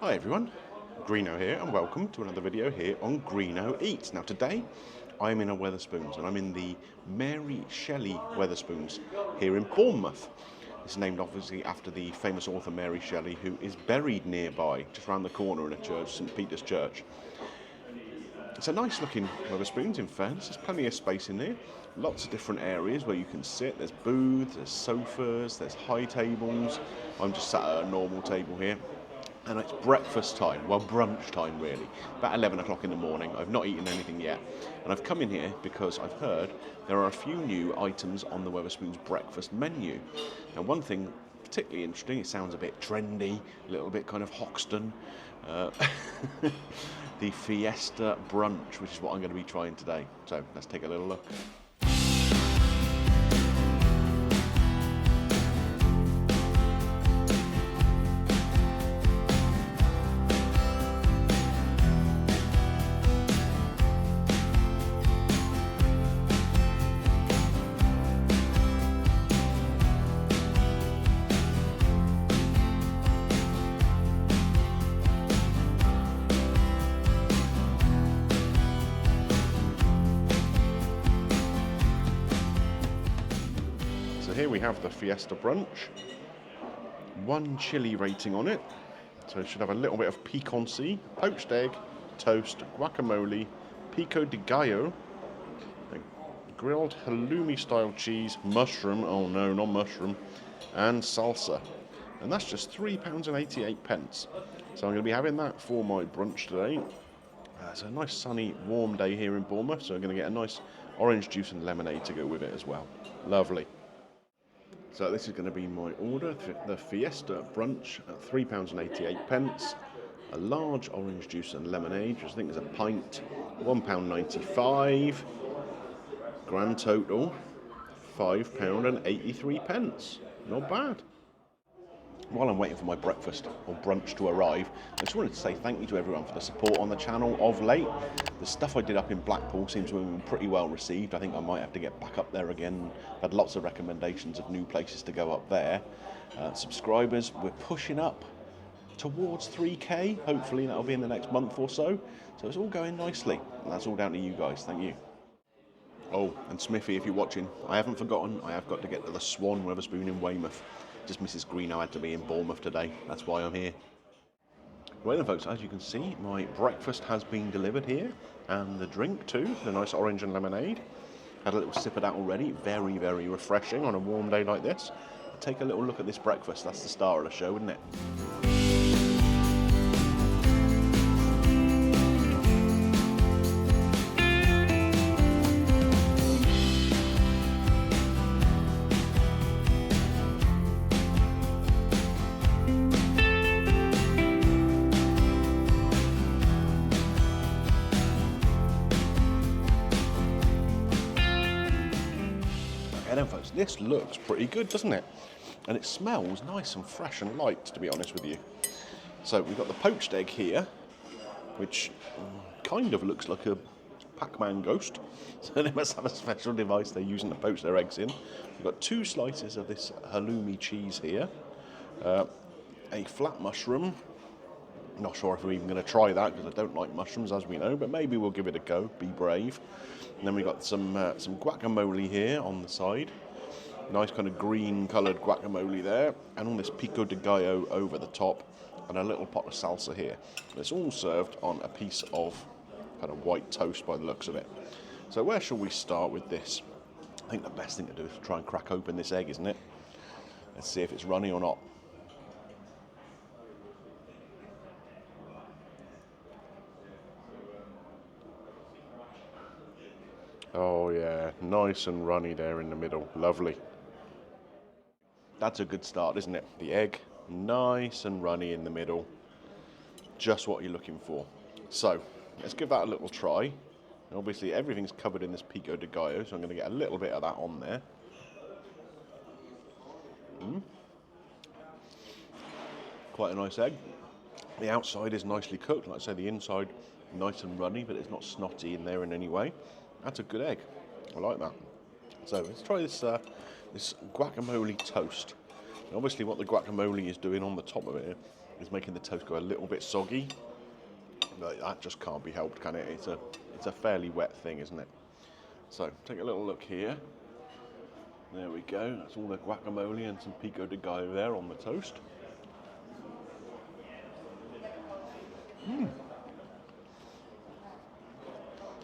Hi everyone, Greeno here and welcome to another video here on Greeno Eats. Now today I'm in a Wetherspoons and I'm in the Mary Shelley Wetherspoons here in Bournemouth. It's named obviously after the famous author Mary Shelley, who is buried nearby, just around the corner in a church, St Peter's Church. It's a nice looking Wetherspoons, in fairness. There's plenty of space in there. Lots of different areas where you can sit. There's booths, there's sofas, there's high tables. I'm just sat at a normal table here. And it's breakfast time, well, brunch time really, about 11 o'clock in the morning. I've not eaten anything yet. And I've come in here because I've heard there are a few new items on the Wetherspoons breakfast menu. Now, one thing particularly interesting, it sounds a bit trendy, a little bit kind of Hoxton, the Fiesta Brunch, which is what I'm going to be trying today. So let's take a little look. Here we have the Fiesta Brunch, 1 chili rating on it, so it should have a little bit of piquancy, poached egg, toast, guacamole, pico de gallo, grilled halloumi style cheese, mushroom, oh no, not mushroom, and salsa. And that's just £3.88. So I'm going to be having that for my brunch today. It's a nice sunny, warm day here in Bournemouth, so I'm going to get a nice orange juice and lemonade to go with it as well. Lovely. So this is going to be my order, the Fiesta Brunch at £3.88, a large orange juice and lemonade, which I think is a pint, £1.95, grand total, £5.83, not bad. While I'm waiting for my breakfast or brunch to arrive, I just wanted to say thank you to everyone for the support on the channel of late. The stuff I did up in Blackpool seems to have been pretty well received. I think I might have to get back up there again. I've had lots of recommendations of new places to go up there. Subscribers, we're pushing up towards 3K. Hopefully that'll be in the next month or so. So it's all going nicely. And that's all down to you guys. Thank you. Oh, and Smithy, if you're watching, I haven't forgotten. I have got to get to the Swan Wetherspoon in Weymouth. Just Mrs. Greeno had to be in Bournemouth today. That's why I'm here. Well then folks, as you can see, my breakfast has been delivered here. And the drink too, the nice orange and lemonade. Had a little sip of that already. Very, very refreshing on a warm day like this. Take a little look at this breakfast. That's the star of the show, isn't it? Then folks, this looks pretty good, doesn't it? And it smells nice and fresh and light, to be honest with you. So we've got the poached egg here, which kind of looks like a Pac-Man ghost. So they must have a special device they're using to poach their eggs in. We've got 2 slices of this halloumi cheese here, a flat mushroom. Not sure if we're even going to try that because I don't like mushrooms, as we know, but maybe we'll give it a go. Be brave. And then we've got some guacamole here on the side. Nice kind of green coloured guacamole there. And all this pico de gallo over the top. And a little pot of salsa here. And it's all served on a piece of kind of white toast by the looks of it. So where shall we start with this? I think the best thing to do is try and crack open this egg, isn't it? Let's see if it's runny or not. Oh yeah, nice and runny there in the middle. Lovely. That's a good start, isn't it? The egg, nice and runny in the middle. Just what you're looking for. So, let's give that a little try. And obviously everything's covered in this pico de gallo, so I'm going to get a little bit of that on there. Quite a nice egg. The outside is nicely cooked. Like I say, the inside nice and runny, but it's not snotty in there in any way. That's a good egg. I like that. So let's try this this guacamole toast. And obviously what the guacamole is doing on the top of it is making the toast go a little bit soggy. But that just can't be helped, can it? It's a fairly wet thing, isn't it? So take a little look here. There we go. That's all the guacamole and some pico de gallo there on the toast.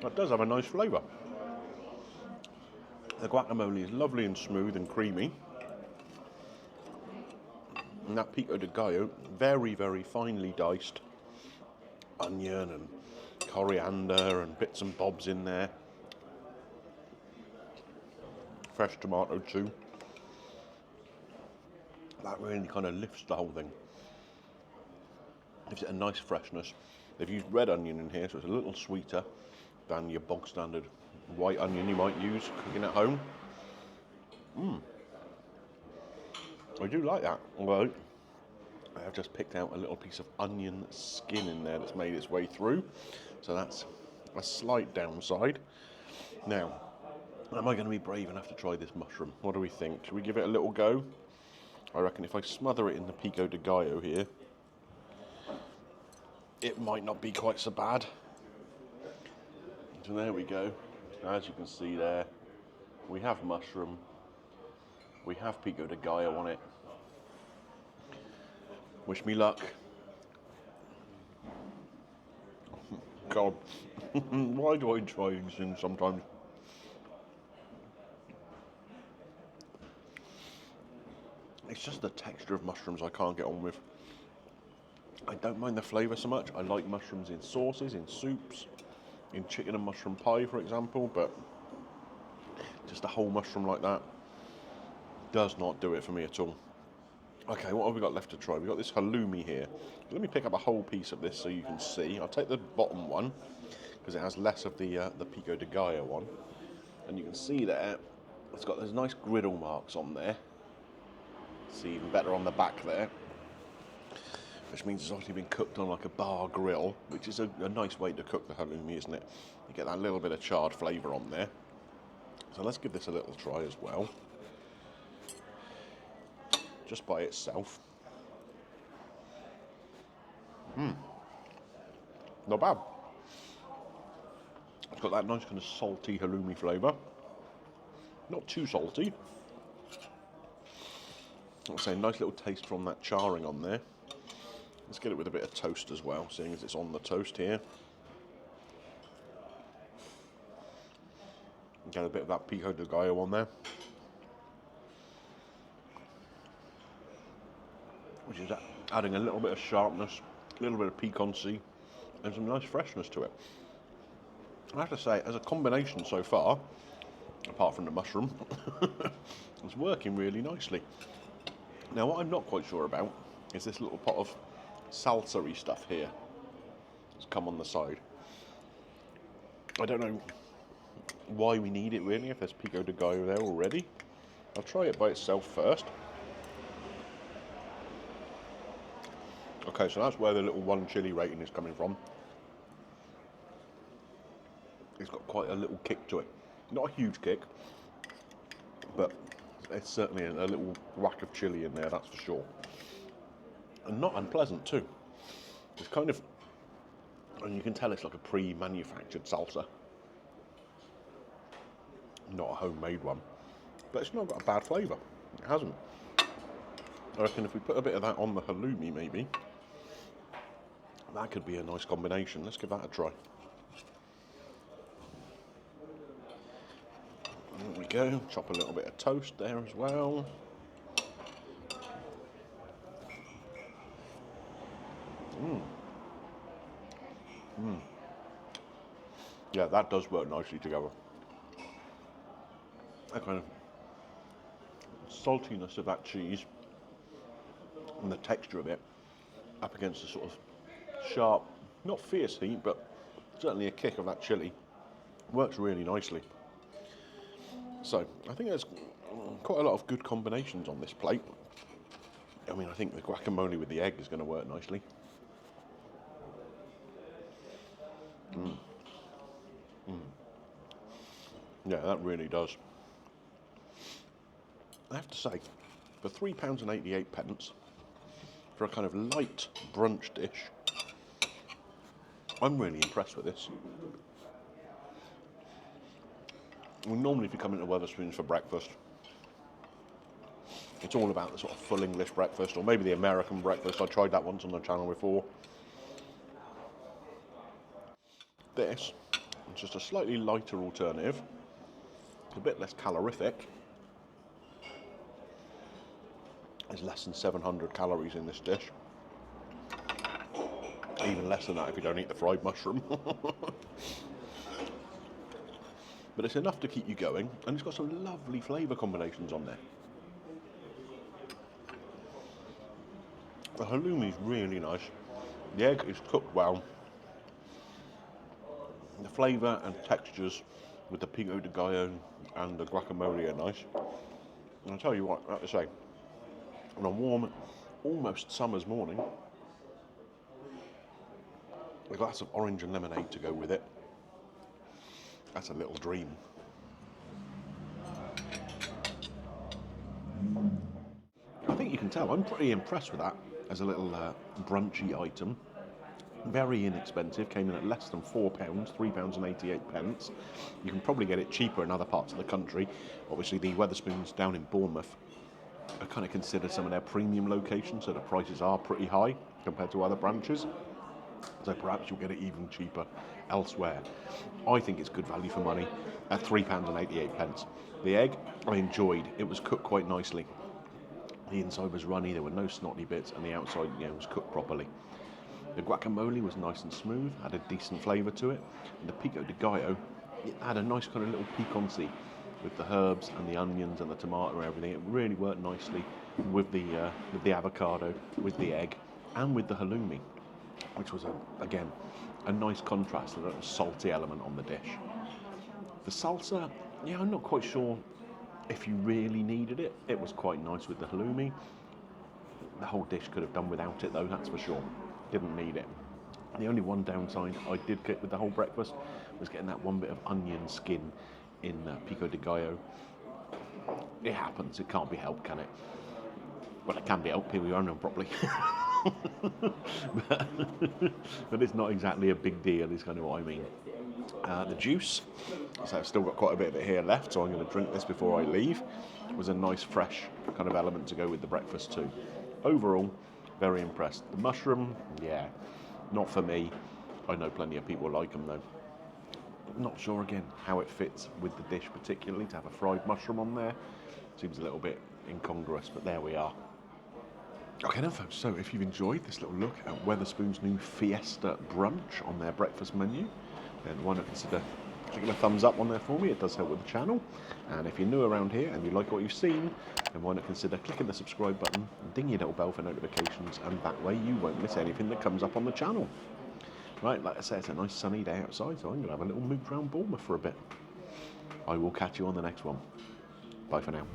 That does have a nice flavour. The guacamole is lovely and smooth and creamy. And that pico de gallo, very, very finely diced onion and coriander and bits and bobs in there. Fresh tomato too. That really kind of lifts the whole thing. Gives it a nice freshness. They've used red onion in here, so it's a little sweeter than your bog standard white onion you might use cooking at home. I do like that, although I have just picked out a little piece of onion skin in there that's made its way through, so that's a slight downside. Now, am I going to be brave enough to try this mushroom? What do we think? Should we give it a little go? I reckon if I smother it in the pico de gallo here, it might not be quite so bad. So there we go. As you can see there, we have mushroom, we have pico de gallo on it. Wish me luck. God, why do I try these things sometimes? It's just the texture of mushrooms I can't get on with. I don't mind the flavour so much. I like mushrooms in sauces, in soups, in chicken and mushroom pie, for example, but just a whole mushroom like that does not do it for me at all. Okay, what have we got left to try? We've got this halloumi here. Let me pick up a whole piece of this so you can see. I'll take the bottom one because it has less of the pico de gallo one. And you can see there, it's got those nice griddle marks on there. See even better on the back there. Which means it's obviously been cooked on like a bar grill, which is a nice way to cook the halloumi, isn't it? You get that little bit of charred flavour on there. So let's give this a little try as well. Just by itself. Not bad. It's got that nice kind of salty halloumi flavour. Not too salty. I'll say a nice little taste from that charring on there. Let's get it with a bit of toast as well, seeing as it's on the toast here. Get a bit of that pico de gallo on there. Which is adding a little bit of sharpness, a little bit of piquancy, and some nice freshness to it. I have to say, as a combination so far, apart from the mushroom, it's working really nicely. Now, what I'm not quite sure about is this little pot of salsa-y stuff here that's come on the side. I don't know why we need it really, if there's pico de gallo there already. I'll try it by itself first. Okay, so that's where the little 1 chili rating is coming from. It's got quite a little kick to it. Not a huge kick, but it's certainly a little whack of chili in there, that's for sure. And not unpleasant too. It's kind of, and you can tell it's like a pre-manufactured salsa. Not a homemade one. But it's not got a bad flavour. It hasn't. I reckon if we put a bit of that on the halloumi maybe, that could be a nice combination. Let's give that a try. There we go. Chop a little bit of toast there as well. Yeah, that does work nicely together. That kind of saltiness of that cheese and the texture of it up against the sort of sharp, not fierce heat, but certainly a kick of that chili works really nicely. So I think there's quite a lot of good combinations on this plate. I mean, I think the guacamole with the egg is going to work nicely. Yeah, that really does. I have to say, for £3.88, for a kind of light brunch dish. I'm really impressed with this. Well, normally if you come into Wetherspoons for breakfast, it's all about the sort of full English breakfast, or maybe the American breakfast. I tried that once on the channel before. This is just a slightly lighter alternative. It's a bit less calorific. There's less than 700 calories in this dish. Even less than that if you don't eat the fried mushroom. But it's enough to keep you going, and it's got some lovely flavour combinations on there. The halloumi is really nice. The egg is cooked well. The flavour and textures with the pico de gallo and the guacamole are nice. And I'll tell you what, I have to say, on a warm, almost summer's morning, a glass of orange and lemonade to go with it, that's a little dream. I think you can tell I'm pretty impressed with that as a little brunchy item. Very inexpensive, came in at less than £4, £3.88. You can probably get it cheaper in other parts of the country. Obviously the Wetherspoons down in Bournemouth are kind of considered some of their premium locations, so the prices are pretty high compared to other branches. So perhaps you'll get it even cheaper elsewhere. I think it's good value for money at £3.88. The egg I enjoyed. It was cooked quite nicely. The inside was runny, there were no snotty bits, and the outside, was cooked properly. The guacamole was nice and smooth, had a decent flavour to it. And the pico de gallo, it had a nice kind of little piquancy with the herbs and the onions and the tomato and everything. It really worked nicely with the avocado, with the egg, and with the halloumi, which was, again, a nice contrast to that salty element on the dish. The salsa, I'm not quite sure if you really needed it. It was quite nice with the halloumi. The whole dish could have done without it though, that's for sure. Didn't need it. The only one downside I did get with the whole breakfast was getting that one bit of onion skin in pico de gallo. It happens, it can't be helped, can it? Well, it can be helped if you own them properly. but it's not exactly a big deal, is kind of what I mean. The juice, so I've still got quite a bit of it here left, so I'm going to drink this before I leave. It was a nice fresh kind of element to go with the breakfast too. Overall, very impressed. The mushroom, not for me. I know plenty of people like them though. Not sure again how it fits with the dish particularly, to have a fried mushroom on there. Seems a little bit incongruous, but there we are. Okay then folks, so if you've enjoyed this little look at Wetherspoons' new Fiesta Brunch on their breakfast menu, then why not consider clicking a thumbs up on there for me. It does help with the channel. And if you're new around here and you like what you've seen, then why not consider clicking the subscribe button and ding your little bell for notifications, and that way you won't miss anything that comes up on the channel. Right, like I say, it's a nice sunny day outside, so I'm going to have a little mooch around Bournemouth for a bit. I will catch you on the next one. Bye for now.